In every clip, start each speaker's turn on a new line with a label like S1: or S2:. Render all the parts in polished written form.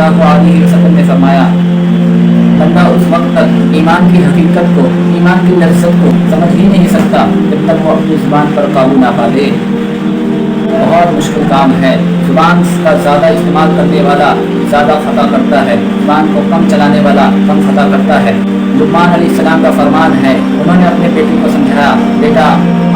S1: सल्लल्लाहु अलैहि वसल्लम ने फरमाया, बंदा उस वक्त तक ईमान की हकीकत को, ईमान की लज्जत को समझ ही नहीं सकता जब तक वो अपनी ज़ुबान पर काबू ना पा ले। बहुत मुश्किल काम है। ज़ुबान का ज़्यादा इस्तेमाल करने वाला ज़्यादा ख़ता करता है, ज़ुबान को कम चलाने वाला कम ख़ता करता है। लुक़मान अलैहिस्सलाम का फरमान है, उन्होंने अपने बेटे को समझाया, बेटा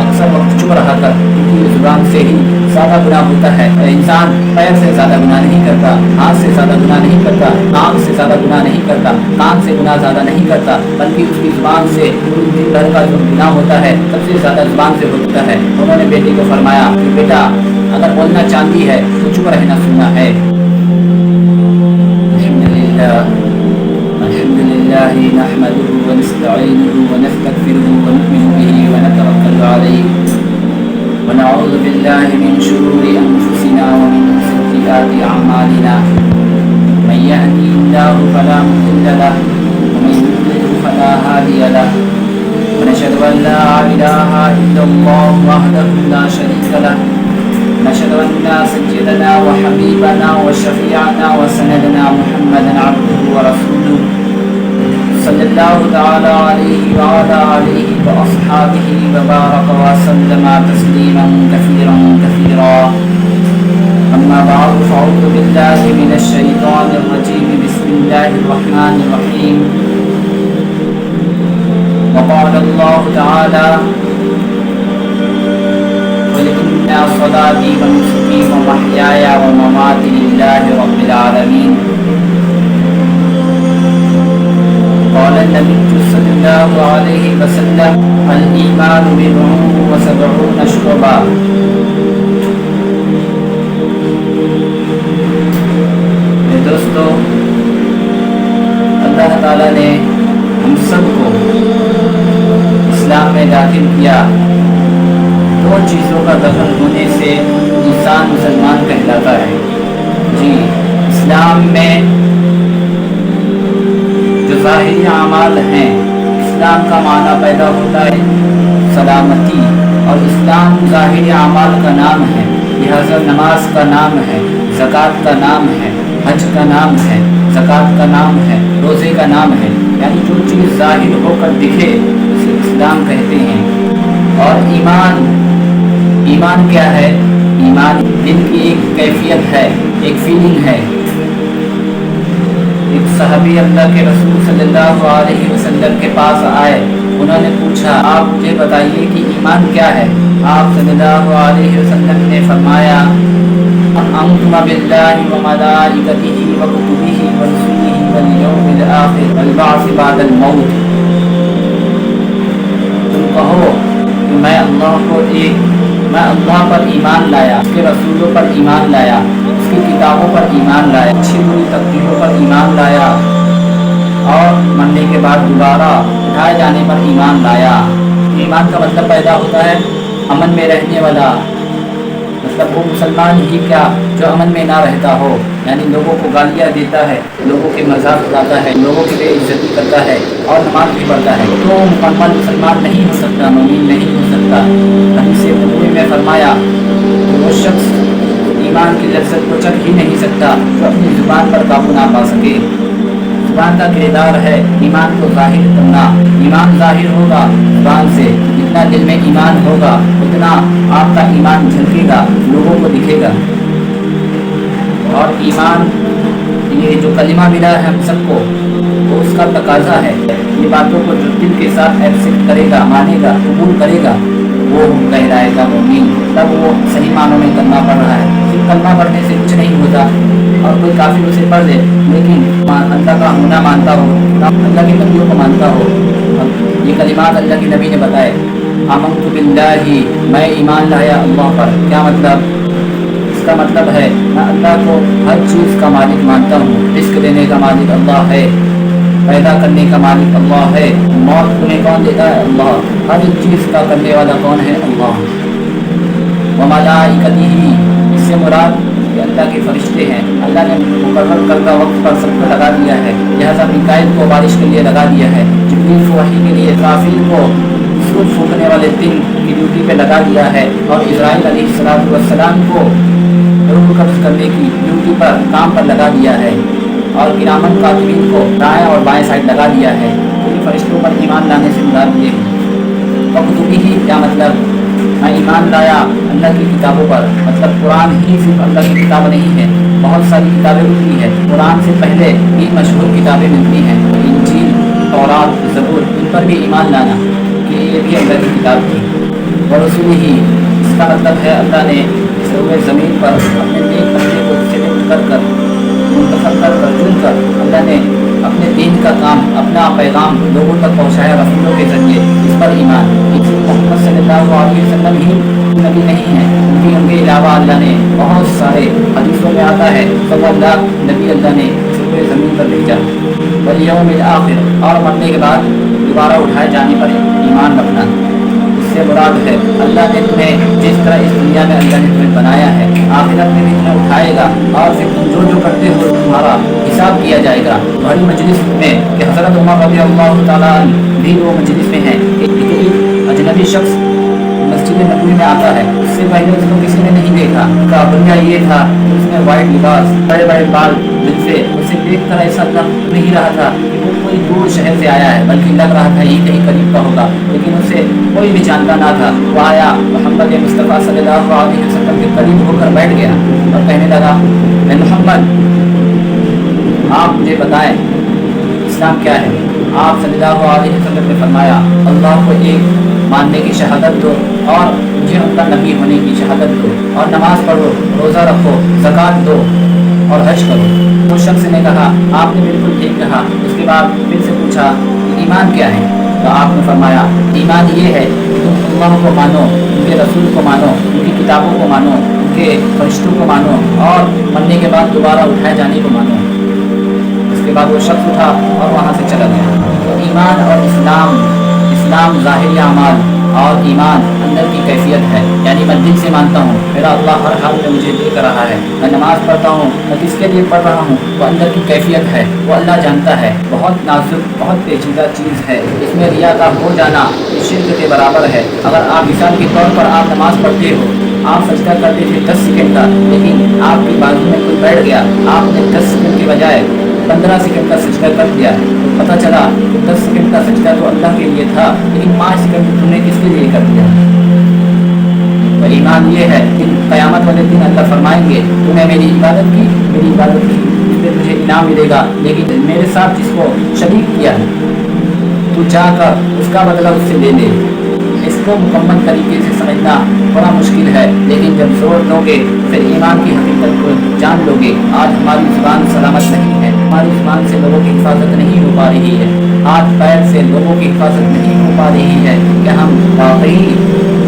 S1: अक्सर वक्त चुप रहा कर, क्योंकि ज़ुबान से ही ज़्यादा गुनाह होता है। इंसान पैर से ज़्यादा गुनाह नहीं करता, हाथ से ज़्यादा गुनाह नहीं करता, आँख से ज़्यादा गुनाह नहीं करता, कान से गुनाह ज़्यादा नहीं करता, बल्कि उसकी ज़ुबान से पूरी दिन भर का जो गुनाह होता है सबसे ज़्यादा ज़ुबान से होता है। उन्होंने बेटे को फरमाया कि बेटा अगर बोलना चाहती है तो चुप रहना सुनना है। अल्हम्दुलिल्लाह नहमदुहु व नस्तईनुहु व नस्तगफिरुहु व नु'मिनु बिही व नतवक्कलु अलैहि व नऊज़ु बिल्लाहि मिन शुरूरि अनफुसिना व मिन सय्यिआति अअमालिना मन यहदिहिल्लाहु फला मुदिल्ल लहु व मन युद्लिल फला हादिय लहु व नशहदु अन ला इलाहा इल्लल्लाहु वहदहु ला शरीका लहु नशहदु अन्ना सय्यदना व हबीबना व शफीअना व सनदना मुहम्मदन अब्दुहु व रसूलुहु सल्लल्लाहु तआला अलैहि व अला आलिहि व अस्हाबिहि व बारक व सल्लम तस्लीमन कसीरन कसीरा। अम्मा बअद फअऊज़ु बिल्लाहि मिनश शैतानिर रजीम बिस्मिल्लाहिर रहमानिर रहीम। व क़ाला अल्लाहु तआला क़ुल इन्ना सलाती व नुस्की व महयाया व ममाती लिल्लाहि रब्बिल आलमीन। قال النبي صلى الله عليه وسلم الإيمان بضع وسبعون شعبة। دوستو اللہ تعالیٰ نے ہم سب کو اسلام میں داخل کیا۔ دو چیزوں کا دخل ہونے سے انسان مسلمان کہلاتا ہے۔ جی، اسلام میں جو ظاہری اعمال ہیں، اسلام کا معنی پیدا ہوتا ہے سلامتی، اور اسلام ظاہری اعمال کا نام ہے، لہذا نماز کا نام ہے، زکوٰۃ کا نام ہے، حج کا نام ہے، زکوٰۃ کا نام ہے، روزے کا نام ہے، یعنی جو چیز ظاہر ہو کر دکھے اسے اسلام کہتے ہیں۔ اور ایمان کیا ہے؟ ایمان دل کی ایک کیفیت ہے، ایک فیلنگ ہے۔ ایک صحابی اللہ کے رسول صلی اللہ علیہ وسلم کے پاس آئے، انہوں نے پوچھا آپ مجھے بتائیے کہ ایمان کیا ہے؟ آپ صلی اللہ علیہ وسلم نے فرمایا آمنت باللہ وملائکتہ وکتبہ ورسلہ والیوم الآخر والبعث بعد الموت۔ تم کہو کہ میں اللہ پر ایمان لایا، اس کے رسولوں پر ایمان لایا، اس کی کتابوں پر ایمان لایا، اچھی بری تقدیروں پر ایمان لایا، اور مرنے کے بعد دوبارہ اٹھائے جانے پر ایمان لایا۔ ایمان کا مطلب پیدا ہوتا ہے امن میں رہنے والا، مطلب وہ مسلمان ہی کیا جو امن میں نہ رہتا ہو، یعنی لوگوں کو گالیاں دیتا ہے، لوگوں کے مذاق اڑاتا ہے، لوگوں کی بے عزتی کرتا ہے اور نماز بھی پڑھتا ہے، تو مکمل مسلمان نہیں ہو سکتا، مومن نہیں ہو سکتا۔ حدیث نبوی میں فرمایا کہ وہ شخص ایمان کی لذت کو چکھ ہی نہیں سکتا جو اپنی زبان پر قابو نہ پا سکے۔ زبان کا کردار ہے ایمان کو ظاہر کرنا۔ ایمان ظاہر ہوگا زبان سے، جتنا دل میں ایمان ہوگا اتنا آپ کا ایمان جھلکے گا، لوگوں کو دکھے گا۔ اور ایمان یہ جو کلمہ ملا ہے ہم سب کو، وہ اس کا تقاضا ہے۔ یہ باتوں کو جو دل کے ساتھ ایکسپٹ کرے گا، مانے گا، قبول کرے گا، وہ کہلائے گا مومن، تب وہ صحیح معنوں میں کلمہ پڑھ رہا ہے۔ صرف کلمہ پڑھنے سے کچھ نہیں ہوتا، اور کوئی کافر اسے پڑھ لے لیکن اللہ کا ہونا مانتا ہو، اللہ کے نبیوں کو مانتا ہو۔ یہ کلمات اللہ کے نبی نے بتائے، آمنت باللہ، میں ایمان لایا اللہ پر۔ کیا مطلب؟ اس کا مطلب ہے میں اللہ کو ہر چیز کا مالک مانتا ہوں، رزق دینے کا مالک اللہ ہے، پیدا کرنے کا مالک اللہ ہے، موت تمہیں کون دیتا ہے؟ اللہ۔ ہر ایک چیز کا کرنے والا کون ہے؟ اللہ۔ وملائکتہ، اس سے مراد کہ اللہ کے فرشتے ہیں۔ اللہ نے مقرر کردہ وقت پر سب کو لگا دیا ہے، لہذا میکائیل کو بارش کے لیے لگا دیا ہے، جبریل کو وحی کے لیے، اسرافیل کو سور پھونکنے والے دن کی ڈیوٹی پہ لگا دیا ہے، اور اسرائیل علیہ السلام کو روح قبض کرنے کی ڈیوٹی پر کام پر لگا دیا ہے۔ اور किरामन कातिबीन को दाएं और बाएं साइड लगा दिया है। तो ये फरिश्तों पर ईमान लाने से मुराद ये है। वक़्तुबी ही क्या मतलब, मैं ईमान लाया अल्लाह की किताबों पर, मतलब कुरान ही सिर्फ अल्लाह की किताब नहीं है, बहुत सारी किताबें मिलती हैं। कुरान से पहले भी मशहूर किताबें मिलती हैं, इंजील, तौरात, ज़बूर, इन पर भी ईमान लाना कि ये भी अल्लाह की किताब थी। और रसूल ही, इसका मतलब है अल्लाह ने पूरे ज़मीन पर अपने नेक बंदे को सिलेक्ट कर मुंतखब कर चुन कर अल्लाह ने अपने दीन का काम, अपना पैगाम लोगों तक पहुँचाया रसूलों के ज़रिए। इस पर ईमान, मोहम्मद सल्लल्लाहु अलैहि वसल्लम ही नबी नहीं है, उनके अलावा अल्लाह ने बहुत सारे हदीसों में आता है सल्लल्लाहु नबी अल्लाह ने पूरे ज़मीन पर भेजा। वल यौमिल आखिर, और मरने के बाद दोबारा उठाए जाने पर ईमान रखना। इससे मुराद है अल्लाह ने तुम्हें जिस तरह इस दुनिया में अल्लाह ने तुम्हें बनाया है, आखिरत में भी तुम्हें उठाएगा और फिर तुम जो जो करते हो तुम्हारा हिसाब किया जाएगा। बड़ी मजलिस में कि हज़रत उमर रज़ियल्लाहु तआला अन्हु भी वो मजलिस में हैं। एक अजनबी शख्स मस्जिद नबवी में आता है, उससे पहले उसको किसी ने नहीं देखा। उसका बुनिया ये था कि उसने वाइट लिबास, बड़े बड़े बाल, जिनसे उसे देख कर ऐसा लग नहीं रहा था कि वो कोई दूर शहर से आया है, बल्कि लग रहा था ये कहीं करीब का होगा, लेकिन उसे कोई भी जानता ना था। वो आया, मोहम्मद मुस्तफ़ा सल्लल्लाहु अलैहि वसल्लम के करीब होकर बैठ गया और कहने लगा, मैं मोहम्मद, आप मुझे बताएं इस्लाम क्या है। आप सल्लल्लाहु अलैहि वसल्लम ने फरमाया, अल्लाह को एक मानने की शहादत दो और मुझे उनका नबी होने की शहादत दो, और नमाज पढ़ो, रोज़ा रखो, ज़कात दो और हज करो। उस शख्स ने कहा, आपने बिल्कुल ठीक कहा। उसके बाद फिर से पूछा, ईमान क्या है? तो आपने फरमाया, ईमान ये है कि तुम अल्लाह को मानो, उनके रसूल को मानो, उनकी किताबों को मानो, उनके फरिश्तों को मानो और मरने के बाद दोबारा उठाए जाने को मानो। उसके बाद वो शख्स उठा और वहाँ से चला गया। तो ईमान और इस्लाम ज़ाहिरी अमाल और ईमान अंदर की कैफियत है, यानी मैं दिल से मानता हूँ मेरा अल्लाह हर हाल में मुझे देख रहा है, मैं नमाज़ पढ़ता हूँ, मैं किसके लिए पढ़ रहा हूँ, वो अंदर की कैफियत है, वो अल्लाह जानता है। बहुत नाजुक, बहुत पेचीदा चीज़ है। इसमें रियाकार हो जाना शिर्क के बराबर है। अगर आप मिसाल के तौर पर आप नमाज़ पढ़ते हो, आप सजदा करते थे 10 सेकंड का, लेकिन आपकी बाजू में कोई बैठ गया, आपने 10 सेकंड के बजाय 15 सेकंड का सजदा कर दिया, तो पता चला कि 10 सेकंड का सजदा तो अल्लाह के लिए था, लेकिन 5 सेकंड तुमने किसके लिए कर दिया। तो ईमान ये है कि क़यामत वाले दिन अल्लाह फरमाएंगे, तूने मेरी इबादत की, इसलिए तुझे इनाम मिलेगा, लेकिन मेरे साथ जिसको शरीक किया तू जाकर उसका बदला उससे ले ले। इसको मुकम्मल तरीके से समझना बड़ा मुश्किल है, लेकिन जब जोर लोगे फिर ईमान की हकीकत को जान लोगे। आज हमारी ज़ुबान सलामत नहीं है, हमारी ज़ुबान से लोगों की हिफाजत नहीं हो पा रही है, हाथ पैर से लोगों की हिफाजत नहीं हो पा रही है कि हम वाकई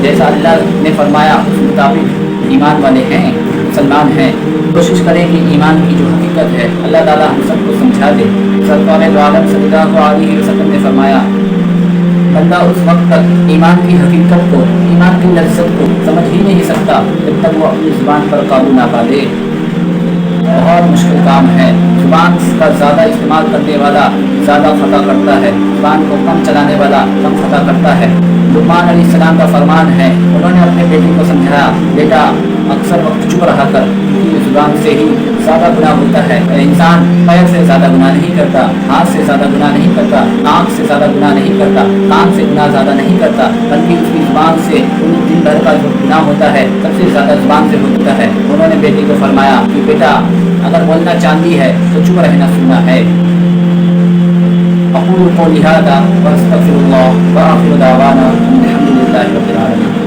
S1: जैसा अल्लाह ने फरमाया उस मुताबिक ईमान वाले हैं, मुसलमान हैं। कोशिश करें कि ईमान की जो हकीकत है अल्लाह ताला हम सबको समझा दे। सरकार आलम सल्लल्लाहु अलैहि वसल्लम ने फरमाया, बंदा उस वक्त तक ईमान की हकीकत को, ईमान की लज्जत को समझ ही नहीं सकता जब तक वो अपनी ज़ुबान पर काबू ना पा ले। बहुत मुश्किल काम है। ज़ुबान का ज़्यादा इस्तेमाल करने वाला ज़्यादा ख़ता करता है, ज़ुबान को कम चलाने वाला कम ख़ता करता है। लुक़मान अलैहिस्सलाम का फरमान है, उन्होंने अपने बेटे को समझाया, बेटा अक्सर वक्त चुप रहा कर, क्योंकि ज़ुबान से ही ज़्यादा गुनाह होता है। इंसान पैर से ज़्यादा गुनाह नहीं करता, हाथ से ज़्यादा गुनाह नहीं करता, आँख से ज़्यादा गुनाह नहीं करता, कान से गुनाह ज़्यादा नहीं करता, बल्कि उसकी ज़ुबान से दिन भर का जो गुनाह होता है सबसे ज़्यादा ज़ुबान से होता है। उन्होंने बेटे को फरमाया कि बेटा अगर बोलना चांदी है तो चुप रहना सुनना है। अक़ूलु क़ौली हाज़ा व अस्तग़फ़िरुल्लाह व आख़िरु दअवाना अनिल हम्दुलिल्लाहि रब्बिल आलमीन।